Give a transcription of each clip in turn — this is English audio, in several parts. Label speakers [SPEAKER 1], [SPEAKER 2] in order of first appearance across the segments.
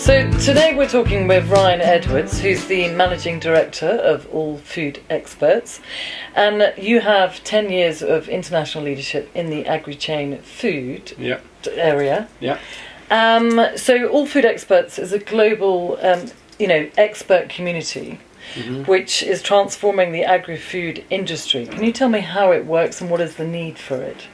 [SPEAKER 1] So today we're talking with Ryan Edwards, who's the Managing Director of All Food Experts, and you have 10 years of international leadership in the agri-chain food area.
[SPEAKER 2] Yeah.
[SPEAKER 1] So All Food Experts is a global, expert community which is transforming the agri-food industry. Can you tell me how it works and what is the need for it?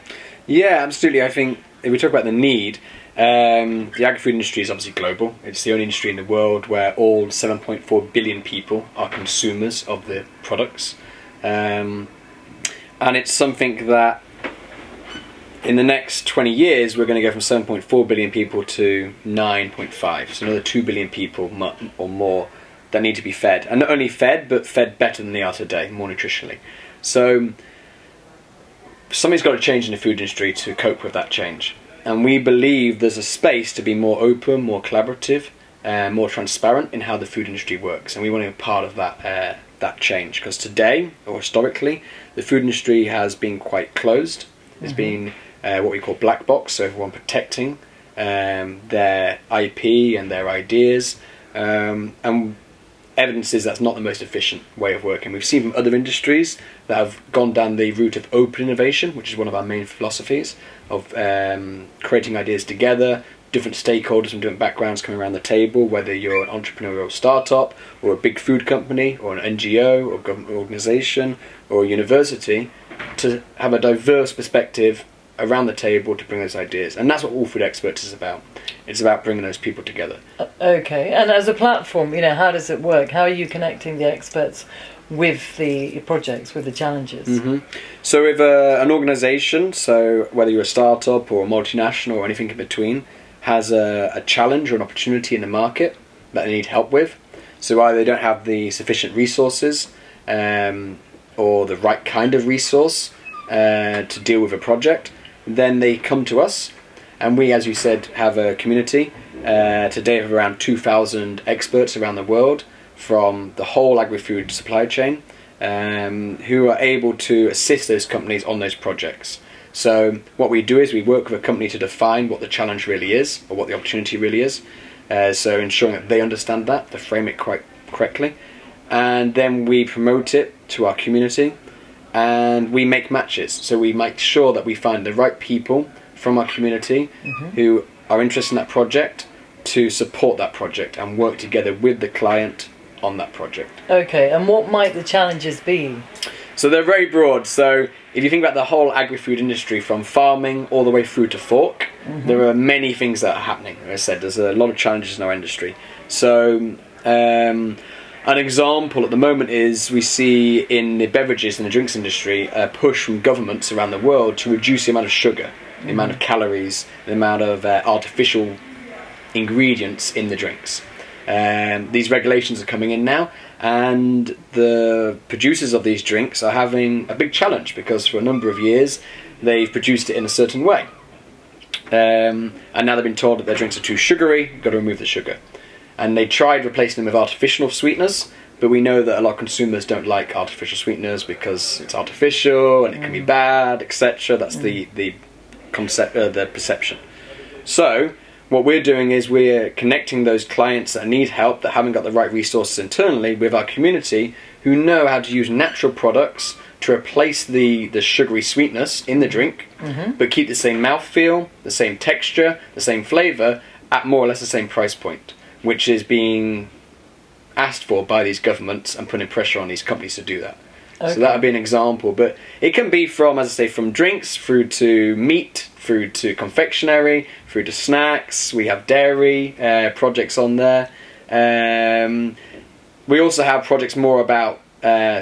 [SPEAKER 2] Yeah, absolutely. I think if we talk about the need, the agri-food industry is obviously global. It's the only industry in the world where all 7.4 billion people are consumers of the products. And it's something that in the next 20 years we're going to go from 7.4 billion people to 9.5. So another 2 billion people or more that need to be fed. And not only fed, but fed better than they are today, more nutritionally. So something's got to change in the food industry to cope with that change. And we believe there's a space to be more open, more collaborative, more transparent in how the food industry works. And we want to be part of that change. Because today, or historically, the food industry has been quite closed. It's been what we call black box, so everyone protecting their IP and their ideas. And evidence is that's not the most efficient way of working. We've seen from other industries that have gone down the route of open innovation, which is one of our main philosophies, of creating ideas together, different stakeholders from different backgrounds coming around the table, whether you're an entrepreneurial startup or a big food company or an NGO or government organisation or a university, to have a diverse perspective around the table to bring those ideas. And that's what All Food Experts is about. It's about bringing those people together.
[SPEAKER 1] Okay, and as a platform, how does it work? How are you connecting the experts with the projects, with the challenges?
[SPEAKER 2] So if an organisation, so whether you're a startup or a multinational or anything in between, has a challenge or an opportunity in the market that they need help with, so either they don't have the sufficient resources or the right kind of resource to deal with a project, then they come to us. And we, as you said, have a community today of around 2,000 experts around the world from the whole agri-food supply chain who are able to assist those companies on those projects. So what we do is we work with a company to define what the challenge really is or what the opportunity really is. So ensuring that they understand that, they frame it quite correctly. And then we promote it to our community and we make matches. So we make sure that we find the right people from our community who are interested in that project to support that project and work together with the client on that project.
[SPEAKER 1] Okay, and what might the challenges be?
[SPEAKER 2] So they're very broad. So if you think about the whole agri-food industry from farming all the way through to fork, there are many things that are happening. As I said, there's a lot of challenges in our industry. So an example at the moment is we see in the beverages and the drinks industry a push from governments around the world to reduce the amount of sugar, the amount of calories, the amount of artificial ingredients in the drinks. These regulations are coming in now, and the producers of these drinks are having a big challenge because for a number of years they've produced it in a certain way. And now they've been told that their drinks are too sugary, you've got to remove the sugar. And they tried replacing them with artificial sweeteners, but we know that a lot of consumers don't like artificial sweeteners because it's artificial and it can be bad, etc. That's the concept, the perception. So what we're doing is we're connecting those clients that need help, that haven't got the right resources internally, with our community who know how to use natural products to replace the sugary sweetness in the drink, but keep the same mouthfeel, the same texture, the same flavour at more or less the same price point, which is being asked for by these governments and putting pressure on these companies to do that. Okay. So that would be an example, but it can be from, as I say, from drinks through to meat, through to confectionery, through to snacks. We have dairy projects on there. We also have projects more about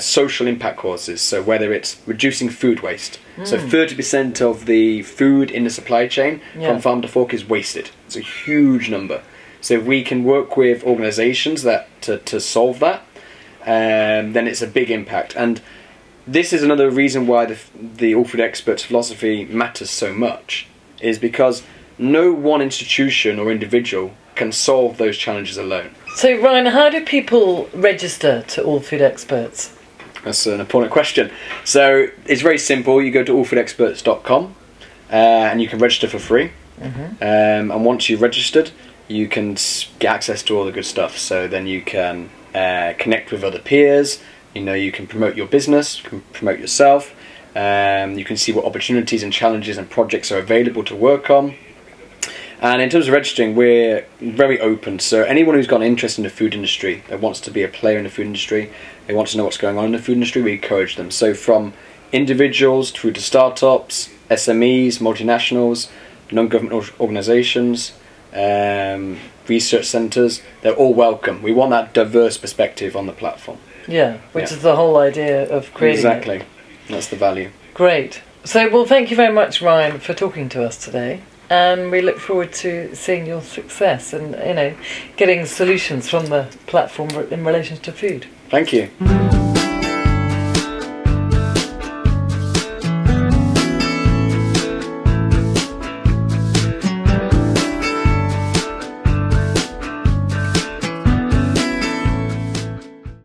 [SPEAKER 2] social impact causes, so whether it's reducing food waste. So 30% of the food in the supply chain from farm to fork is wasted. It's a huge number. So if we can work with organisations that to solve that, then it's a big impact. And this is another reason why the All Food Experts philosophy matters so much, is because no one institution or individual can solve those challenges alone.
[SPEAKER 1] So Ryan, how do people register to All Food Experts?
[SPEAKER 2] That's an important question. So it's very simple. You go to allfoodexperts.com and you can register for free. And once you've registered, you can get access to all the good stuff. So then you can connect with other peers. You can promote your business, you can promote yourself. You can see what opportunities and challenges and projects are available to work on. And in terms of registering, we're very open. So anyone who's got an interest in the food industry, that wants to be a player in the food industry, they want to know what's going on in the food industry, we encourage them. So from individuals through to startups, SMEs, multinationals, non-government organisations, research centres, they're all welcome. We want that diverse perspective on the platform.
[SPEAKER 1] Yeah, which is the whole idea of creating
[SPEAKER 2] Exactly.
[SPEAKER 1] it.
[SPEAKER 2] That's the value.
[SPEAKER 1] Great. So, well, thank you very much, Ryan, for talking to us today. And we look forward to seeing your success and, getting solutions from the platform in relation to food.
[SPEAKER 2] Thank you.